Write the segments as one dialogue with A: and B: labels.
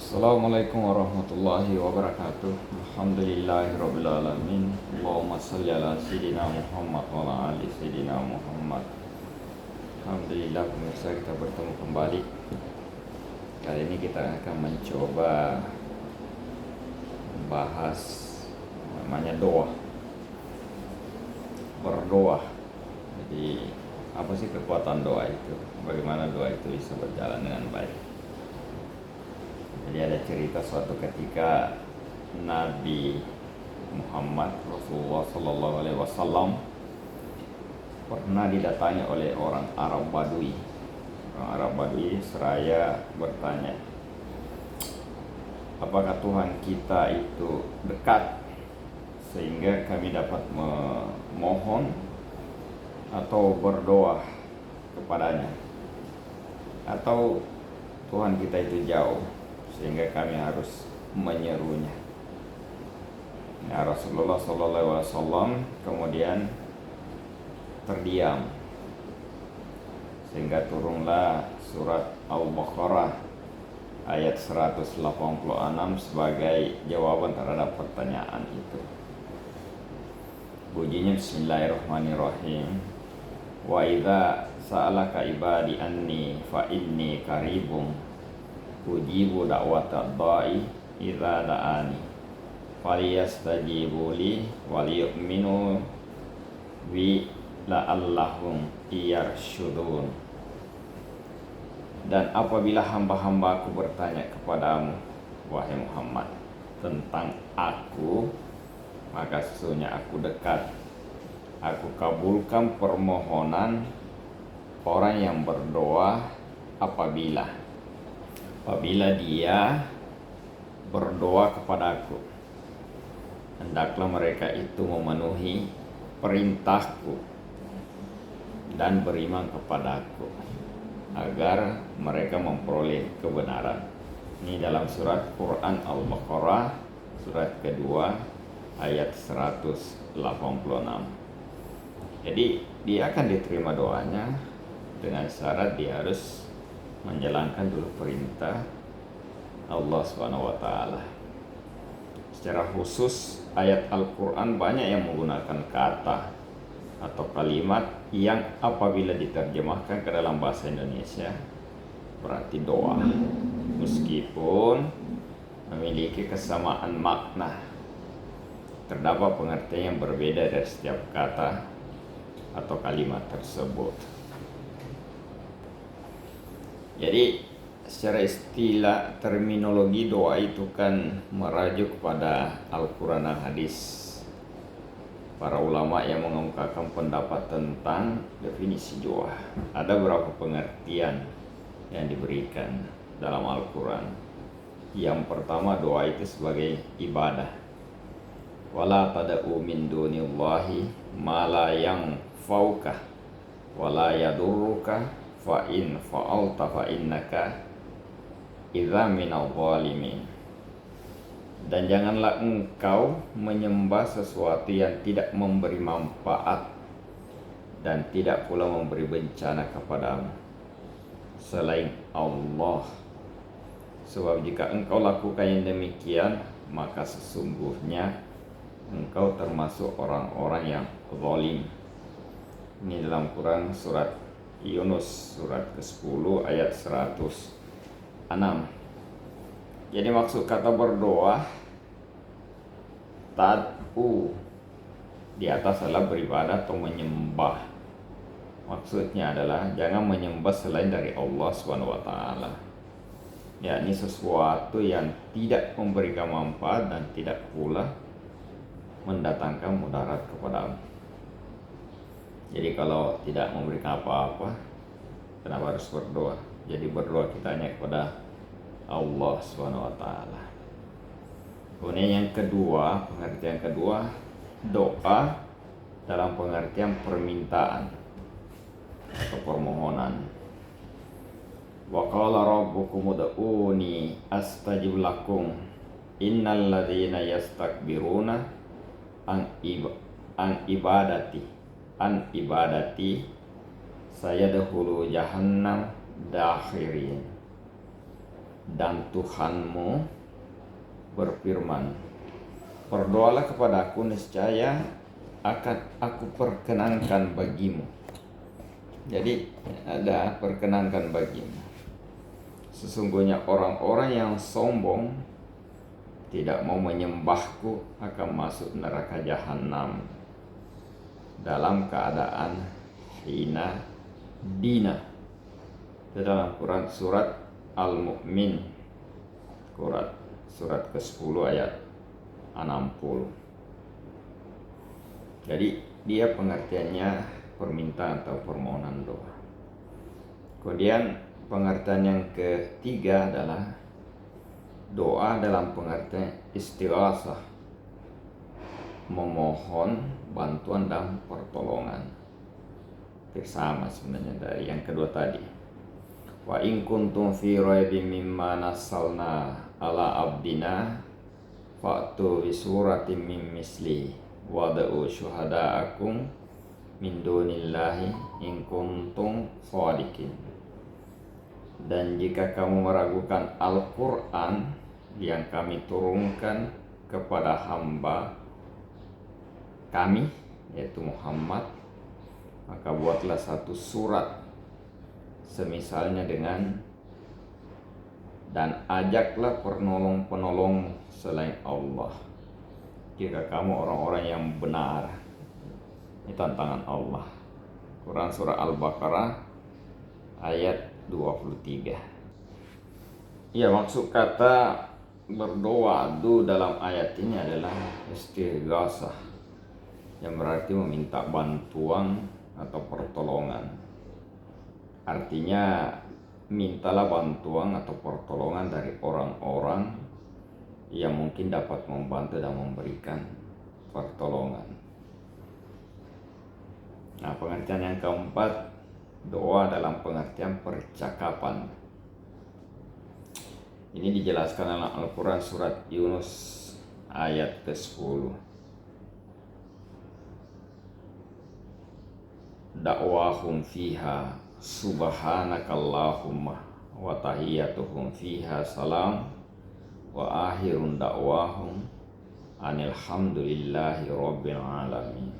A: Assalamualaikum warahmatullahi wabarakatuh. Alhamdulillahirrabbilalamin. Allahumma salli ala Sayyidina Muhammad wa ala ali Sayyidina Muhammad. Alhamdulillah pemirsa, kita bertemu kembali. Kali ini kita akan mencoba bahas namanya doa, berdoa. Jadi apa sih kekuatan doa itu? Bagaimana doa itu bisa berjalan dengan baik? Jadi ada cerita suatu ketika Nabi Muhammad Rasulullah Sallallahu Alaihi Wasallam pernah didatangi oleh orang Arab Badui. Orang Arab Badui seraya bertanya, apakah Tuhan kita itu dekat sehingga kami dapat memohon atau berdoa kepadanya, atau Tuhan kita itu jauh sehingga kami harus menyerunya. Nah, Rasulullah SAW kemudian terdiam sehingga turunlah surat Al-Baqarah ayat 186 sebagai jawaban terhadap pertanyaan itu. Bunyinya Bismillahirrahmanirrahim. Wa idza sa'alaka ibadi anni fa inni qaribun ujibu da'watad da'i idza da'ani falyastajibu li waliyu'minu bi la'allahum yarshudun. Dan apabila hamba-hambaku bertanya kepadamu, wahai Muhammad, tentang aku, maka sesungguhnya aku dekat. Aku kabulkan permohonan orang yang berdoa apabila dia berdoa kepadaku. Hendaklah mereka itu memenuhi perintahku dan beriman kepadaku agar mereka memperoleh kebenaran. Ini dalam surat Quran Al-Baqarah surat kedua ayat 186. Jadi dia akan diterima doanya dengan syarat dia harus menjalankan dulu perintah Allah SWT. Secara khusus ayat Al-Quran banyak yang menggunakan kata atau kalimat yang apabila diterjemahkan ke dalam bahasa Indonesia berarti doa, meskipun memiliki kesamaan makna. Terdapat pengertian yang berbeda dari setiap kata atau kalimat tersebut. Jadi secara istilah terminologi doa itu kan merajuk pada Al-Quran dan hadis. Para ulama yang mengemukakan pendapat tentang definisi doa. Ada beberapa pengertian yang diberikan dalam Al-Quran. Yang pertama, doa itu sebagai ibadah. Wala tada'u min dunillahi ma la yanfa'uka wala yadurruka fa in fa'alta fa innaka idza minal zalimin. Dan janganlah engkau menyembah sesuatu yang tidak memberi manfaat dan tidak pula memberi bencana kepadamu selain Allah. Sebab jika engkau lakukan yang demikian, maka sesungguhnya engkau termasuk orang-orang yang zalim. Ini dalam Quran surat Yunus surat ke-10 ayat 106. Jadi maksud kata berdoa tad'u di atas adalah beribadah atau menyembah. Maksudnya adalah jangan menyembah selain dari Allah SWT. Yakni sesuatu yang tidak memberikan manfaat dan tidak pula mendatangkan mudarat kepadamu. Jadi kalau tidak memberikan apa-apa, kenapa harus berdoa? Jadi berdoa kita hanya kepada Allah SWT. Kemudian yang kedua, pengertian kedua, doa dalam pengertian permintaan atau permohonan. Wa qala rabbukum ud'uni astajib lakum innal ladzina yastakbiruna an ibadati sayadkhulu jahannam dakhirin. Dan Tuhanmu berfirman, berdoalah kepadaku, niscaya akan aku perkenankan bagimu. Jadi ada perkenankan bagimu. Sesungguhnya orang-orang yang sombong tidak mau menyembahku akan masuk neraka jahanam dalam keadaan hina dina. Itu dalam Quran surat Al-Mu'min, surat ke-10 ayat 60. Jadi dia pengertiannya permintaan atau permohonan doa. Kemudian pengertian yang ketiga adalah doa dalam pengertian istighasah, memohon bantuan dan pertolongan. Sama sebenarnya dari yang kedua tadi. Wa in kuntum fi raibin mimma nasalna ala abdina fa'tu bi suratin min misli wada'u syuhada'akum min dunillahi in kuntum shadiqin. Dan jika kamu meragukan Al-Quran yang kami turunkan kepada hamba kami, yaitu Muhammad, maka buatlah satu surat semisalnya dengan, dan ajaklah penolong-penolong selain Allah jika kamu orang-orang yang benar. Ini tantangan Allah. Quran surah Al-Baqarah ayat 23. Ya, maksud kata berdoa dalam ayat ini adalah istighasah, yang berarti meminta bantuan atau pertolongan. Artinya mintalah bantuan atau pertolongan dari orang-orang yang mungkin dapat membantu dan memberikan pertolongan. Nah, pengertian yang keempat, doa dalam pengertian percakapan. Ini dijelaskan dalam Al-Quran surat Yunus ayat ke-10. Dakwahum fiha subhanakallahumma wa tahiyyatuhum fiha salam wa akhirun dakwahum anilhamdulillahi rabbil alamin.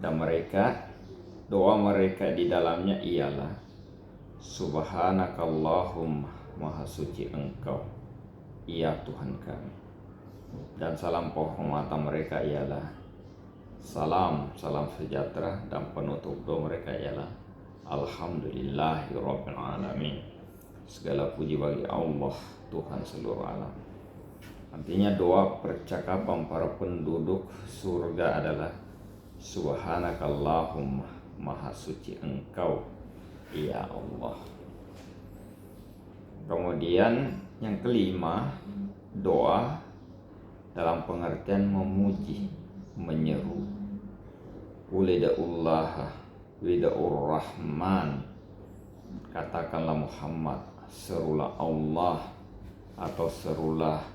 A: Dan doa mereka di dalamnya ialah subhanakallahumma, maha suci engkau, ya Tuhan kami. Dan salam penghormatan mereka ialah salam sejahtera, dan penutup doa mereka ialah alhamdulillahi rabbil alamin. Segala puji bagi Allah, Tuhan seluruh alam. Artinya doa percakapan para penduduk surga adalah subhanakallahumma, maha suci engkau, ya Allah. Kemudian yang kelima, doa dalam pengertian memuji, menyeru. Ulida'ullaha wida'ur rahman, katakanlah Muhammad, serulah Allah atau serulah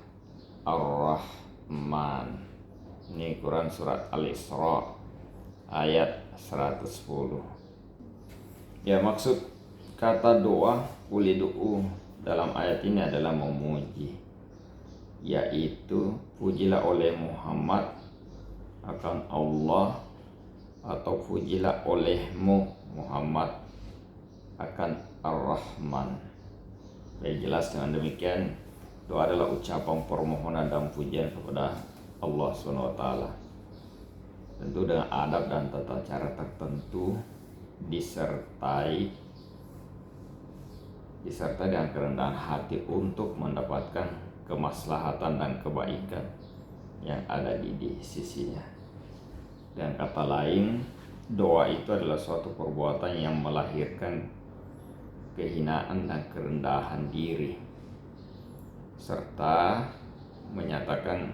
A: Ar-Rahman. Ini Quran surat Al-Isra ayat 110. Ya, maksud kata doa ulidu'u dalam ayat ini adalah memuji, yaitu pujilah oleh Muhammad akan Allah, atau pujilah olehmu Muhammad akan Ar-Rahman. Baik, jelas dengan demikian doa adalah ucapan permohonan dan pujian kepada Allah SWT, tentu dengan adab dan tata cara tertentu, disertai dengan kerendahan hati untuk mendapatkan kemaslahatan dan kebaikan yang ada di sisinya. Dengan kata lain, doa itu adalah suatu perbuatan yang melahirkan kehinaan dan kerendahan diri, serta menyatakan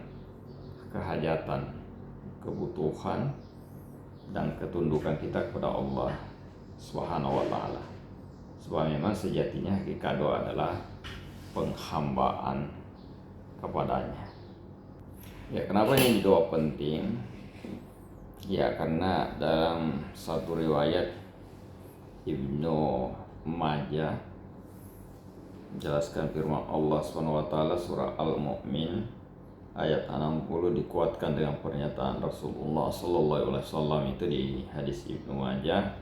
A: kehajatan, kebutuhan, dan ketundukan kita kepada Allah Subhanahu wa ta'ala. Sebab memang sejatinya hakikat doa adalah penghambaan kepadanya. Ya, kenapa ini doa penting? Ya, karena dalam satu riwayat Ibnu Majah Jelaskan firman Allah SWT surah Al-Mu'min ayat 60 dikuatkan dengan pernyataan Rasulullah SAW itu di hadis Ibnu Majah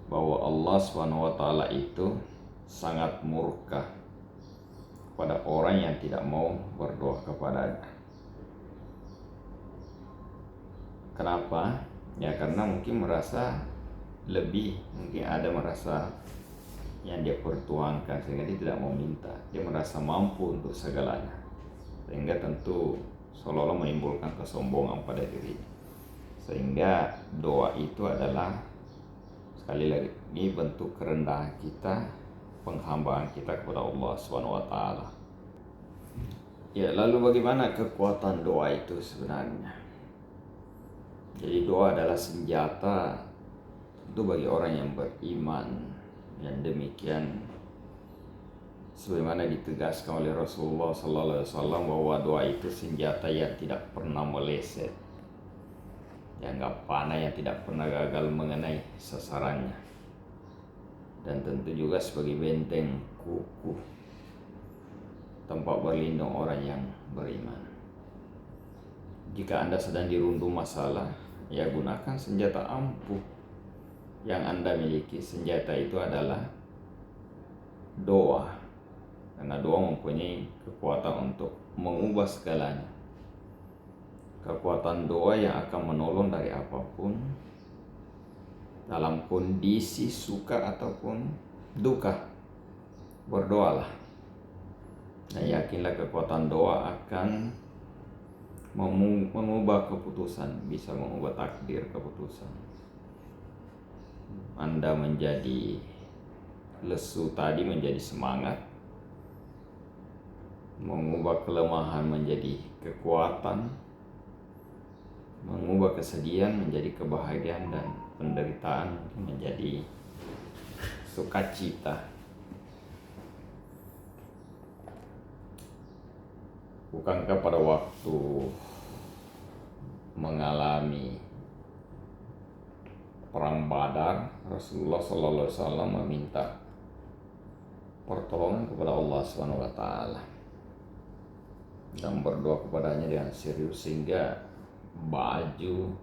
A: bahwa Allah SWT itu sangat murka pada orang yang tidak mau berdoa kepadanya. Kenapa? Ya karena mungkin merasa lebih, mungkin ada merasa yang dia pertuangkan sehingga dia tidak mau minta. Dia merasa mampu untuk segalanya, sehingga tentu seolah-olah menimbulkan kesombongan pada dirinya. Sehingga doa itu adalah sekali lagi ini bentuk kerendahan kita, penghambaan kita kepada Allah SWT. Ya, lalu bagaimana kekuatan doa itu sebenarnya? Jadi doa adalah senjata tentu bagi orang yang beriman. Yang demikian sebagaimana ditegaskan oleh Rasulullah SAW bahwa doa itu senjata yang tidak pernah meleset, yang nggak panah, yang tidak pernah gagal mengenai sasarannya, dan tentu juga sebagai benteng kukuh, tempat berlindung orang yang beriman. Jika Anda sedang dirundung masalah, ya gunakan senjata ampuh yang Anda miliki. Senjata itu adalah doa, karena doa mempunyai kekuatan untuk mengubah segalanya. Kekuatan doa yang akan menolong dari apapun, dalam kondisi suka ataupun duka. Berdoalah, dan yakinlah kekuatan doa akan mengubah keputusan, bisa mengubah takdir keputusan. Anda menjadi lesu tadi menjadi semangat, mengubah kelemahan menjadi kekuatan, mengubah kesedihan menjadi kebahagiaan, dan penderitaan menjadi sukacita. Bukankah pada waktu mengalami perang Badar, Rasulullah SAW meminta pertolongan kepada Allah SWT dan berdoa kepadanya dengan serius sehingga baju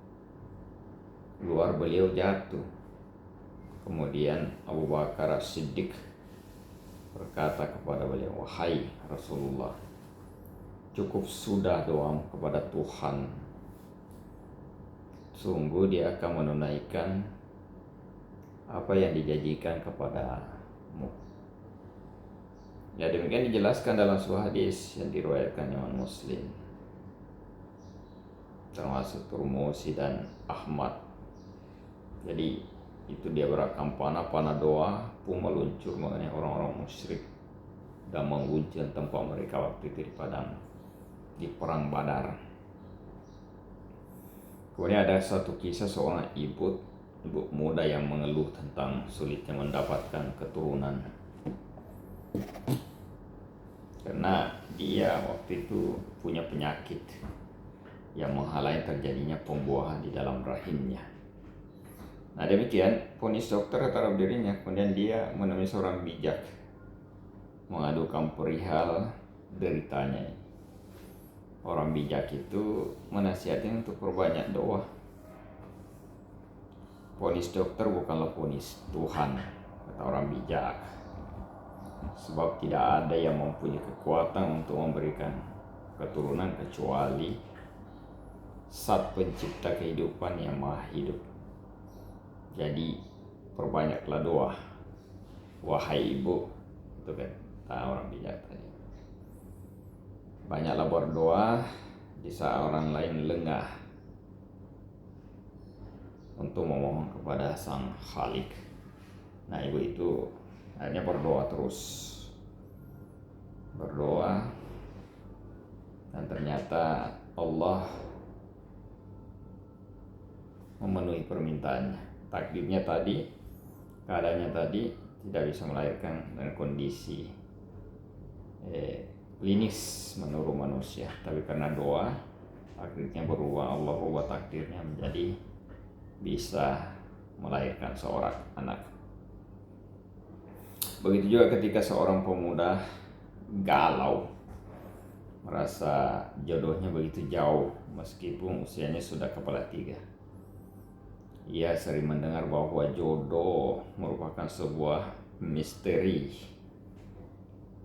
A: luar beliau jatuh. Kemudian Abu Bakar As-Siddiq berkata kepada beliau, "Wahai Rasulullah, cukup sudah doamu kepada Tuhan. Sungguh dia akan menunaikan apa yang dijanjikan kepadamu." Ya, demikian dijelaskan dalam sebuah hadis yang diriwayatkan Imam Muslim, termasuk Turmusi dan Ahmad. Jadi itu dia berakam panah doa pun meluncur mengenai orang-orang musyrik dan mengguncang tempat mereka waktu itu di perang Badar. Kemudian ada satu kisah seorang ibu muda yang mengeluh tentang sulitnya mendapatkan keturunan, karena dia waktu itu punya penyakit yang menghalangi terjadinya pembuahan di dalam rahimnya. Nah demikian vonis dokter terhadap dirinya. Kemudian dia menemui seorang bijak mengadukan perihal deritanya. Orang bijak itu menasihatkan untuk perbanyak doa. Vonis dokter bukanlah vonis Tuhan, kata orang bijak. Sebab tidak ada yang mempunyai kekuatan untuk memberikan keturunan kecuali Zat pencipta kehidupan yang maha hidup. Jadi perbanyaklah doa, wahai ibu, itu kan orang bijak tadi. Banyaklah berdoa di saat orang lain lengah untuk memohon kepada Sang Khalik. Nah ibu itu akhirnya berdoa terus, dan ternyata Allah memenuhi permintaannya. Takdirnya tadi, keadaannya tadi tidak bisa melahirkan dengan kondisi klinis menurut manusia, tapi karena doa takdirnya berubah. Allah ubah takdirnya menjadi bisa melahirkan seorang anak. Begitu juga ketika seorang pemuda galau, merasa jodohnya begitu jauh meskipun usianya sudah kepala tiga. Ia sering mendengar bahwa jodoh merupakan sebuah misteri.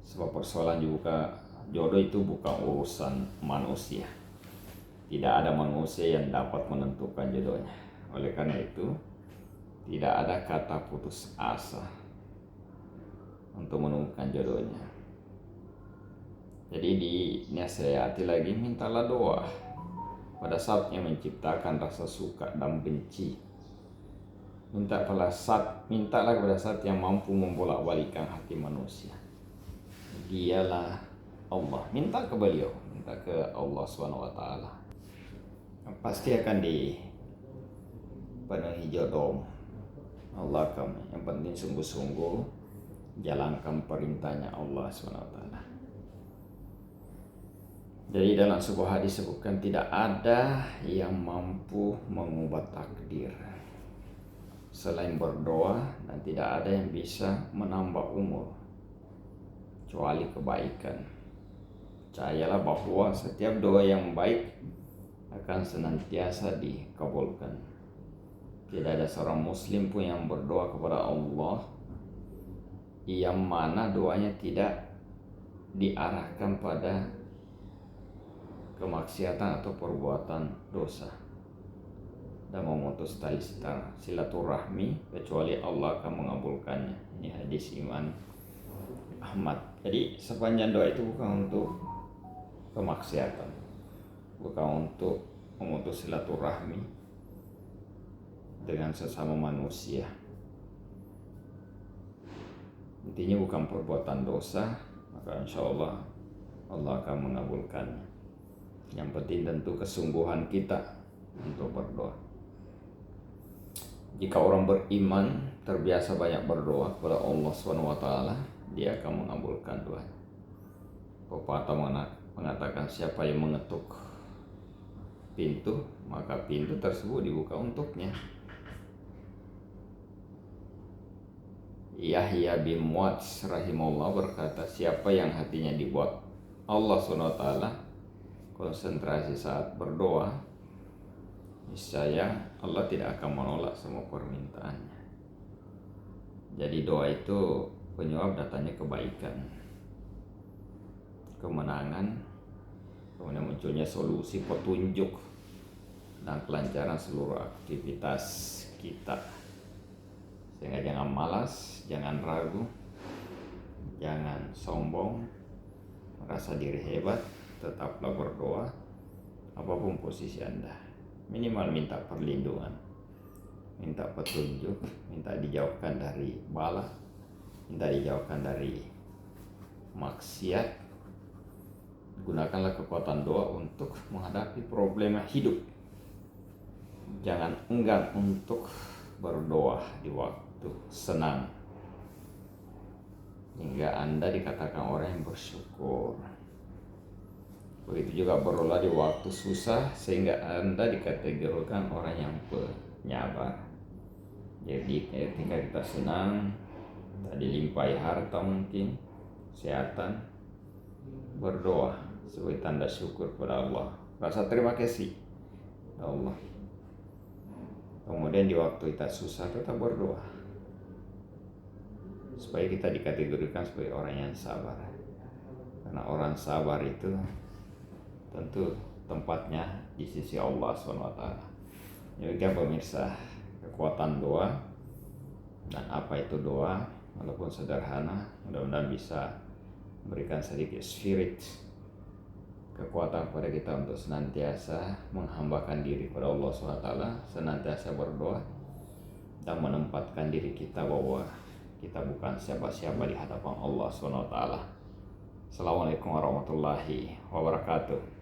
A: Sebab persoalan juga jodoh itu bukan urusan manusia. Tidak ada manusia yang dapat menentukan jodohnya. Oleh karena itu, tidak ada kata putus asa untuk menemukan jodohnya. Jadi dinasihati lagi, mintalah doa pada saatnya menciptakan rasa suka dan benci. Mintalah pada saat yang mampu membolak-balikkan hati manusia. Dialah Allah. Minta ke beliau, minta ke Allah SWT. Pasti akan dipenuhi jodoh. Allah akan, yang penting sungguh-sungguh jalankan perintahnya Allah SWT. Jadi dalam sebuah hadis disebutkan tidak ada yang mampu mengubah takdir selain berdoa, dan tidak ada yang bisa menambah umur kecuali kebaikan. Percayalah bahwa setiap doa yang baik akan senantiasa dikabulkan. Tidak ada seorang muslim pun yang berdoa kepada Allah yang mana doanya tidak diarahkan pada kemaksiatan atau perbuatan dosa dan memutus tali silaturahmi, kecuali Allah akan mengabulkannya. Ini hadis Imam Ahmad. Jadi sepanjang doa itu bukan untuk kemaksiatan, bukan untuk memutus silaturahmi dengan sesama manusia. Intinya bukan perbuatan dosa, maka insya Allah Allah akan mengabulkannya. Yang penting tentu kesungguhan kita untuk berdoa. Jika orang beriman terbiasa banyak berdoa kepada Allah SWT, dia akan mengabulkan doanya. Pepatah mengatakan siapa yang mengetuk pintu, maka pintu tersebut dibuka untuknya. Yahya bin Mu'adz rahimahullah berkata, siapa yang hatinya dibuat Allah SWT konsentrasi saat berdoa, niscaya Allah tidak akan menolak semua permintaannya. Jadi doa itu penyebab datangnya kebaikan, kemenangan, kemudian munculnya solusi, petunjuk, dan kelancaran seluruh aktivitas kita. Sehingga jangan malas, jangan ragu, jangan sombong, merasa diri hebat. Tetaplah berdoa apapun posisi Anda. Minimal minta perlindungan, minta petunjuk, minta dijauhkan dari bala, minta dijauhkan dari maksiat. Gunakanlah kekuatan doa untuk menghadapi problema hidup. Jangan enggan untuk berdoa di waktu senang, hingga Anda dikatakan orang yang bersyukur. Begitu juga berdoa di waktu susah, sehingga Anda dikategorikan orang yang penyabar. Jadi ketika kita senang, tadi limpahi harta mungkin, kesehatan, berdoa sebagai tanda syukur kepada Allah, rasa terima kasih kepada Allah. Kemudian di waktu kita susah tetap berdoa, supaya kita dikategorikan sebagai orang yang sabar. Karena orang sabar itu tentu tempatnya di sisi Allah SWT. Demikian pemirsa, kekuatan doa dan apa itu doa, walaupun sederhana, mudah-mudahan bisa memberikan sedikit spirit, kekuatan kepada kita untuk senantiasa menghambakan diri kepada Allah SWT, senantiasa berdoa dan menempatkan diri kita bahwa kita bukan siapa-siapa di hadapan Allah SWT. Assalamualaikum warahmatullahi wabarakatuh.